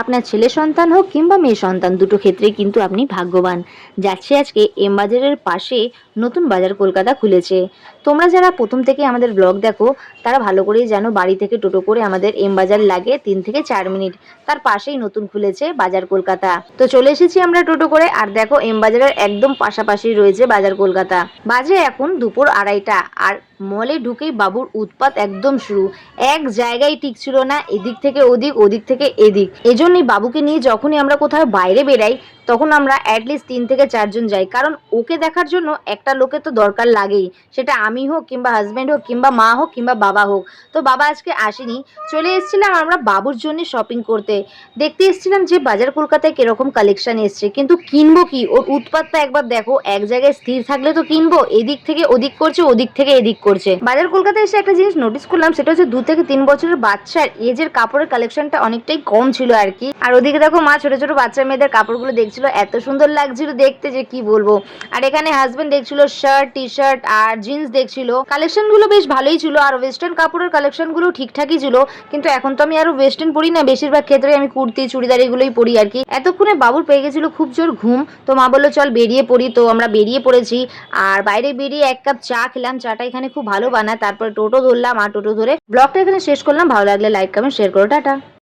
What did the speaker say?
আপনার ছেলে সন্তান হোক কিংবা মেয়ে সন্তান, দুটো ক্ষেত্রেই কিন্তু আপনি ভাগ্যবান। যাচ্ছি আজকে এম বাজারের পাশে নতুন বাজার কলকাতা খুলেছে। তোমরা যারা প্রথম থেকে আমাদের ব্লগ দেখো তারা ভালো করেই জানো, বাড়ি থেকে টোটো করে আমাদের এম বাজার লাগে 3 থেকে 4 মিনিট। তার পাশেই নতুন খুলেছে বাজার কলকাতা। তো চলে এসেছি আমরা টোটো করে, আর দেখো এম বাজারের একদম পাশাপাশি রয়েছে বাজার কলকাতা। বাজে এখন দুপুর 2:30, আর মলে ঢুকেই বাবুর উৎপাত একদম শুরু। এক জায়গায় টিকছিল না, এদিক থেকে ওদিক, ওদিক থেকে এদিক। এজন্যই বাবুকে নিয়ে যখনই আমরা কোথাও বাইরে বেরাই তখন আমরা অ্যাটলিস্ট 3 থেকে 4 জন যাই, কারণ ওকে দেখার জন্য একটা লোকের তো দরকার লাগেই, সেটা আমি হোক কিংবা হাজব্যান্ড হোক কিংবা মা হোক কিংবা বাবা হোক। তো বাবা আজকে আসেনি, চলে এসেছিলাম আমরা বাবুর জন্য শপিং করতে। দেখতে এসেছিলাম যে বাজার কলকাতায় কিরকম কালেকশন এসছে, কিন্তু কিনবো কি, ওর উৎপাতটা একবার দেখো। এক জায়গায় স্থির থাকলে তো কিনবো, এদিক থেকে ওদিক করছে, ওদিক থেকে এদিক করছে। বাজার কলকাতায় এসে একটা জিনিস নোটিস করলাম, সেটা হচ্ছে 2 থেকে 3 বছরের বাচ্চার এজের কাপড়ের কালেকশনটা অনেকটাই কম ছিল আর কি। আর ওদিকে দেখো মা ছোট ছোট বাচ্চা মেয়েদের কাপড়গুলো দেখছিল, এত সুন্দর লাগছিল দেখতে যে কি বলবো। আর এখানে হাজবেন্ড দেখছিল শার্ট, টি শার্ট আর জিন্স দেখছিল। কালেকশন গুলো বেশ ভালোই ছিল, আর ওয়েস্টার্ন কাপড়ের কালেকশন গুলো ঠিকঠাকই ছিল। কিন্তু এখন তো আমি আরো ওয়েস্টার্ন পরি না, বেশিরভাগ ক্ষেত্রে আমি কুর্তি চুড়িদার এগুলোই পরি আর কি। এতক্ষণে বাবুর পেয়ে গেছিল খুব জোর ঘুম, তো মা বললো চল বেরিয়ে পড়ি। তো আমরা বেরিয়ে পড়েছি, আর বাইরে বেরিয়ে 1 কাপ চা খেলাম। চাটা এখানে খুব ভালো বানায়। তারপরে টোটো ধরলাম, আর টোটো ধরে ব্লগটা এখানে শেষ করলাম। ভালো লাগলে লাইক কমেন্ট শেয়ার করো, টাটা।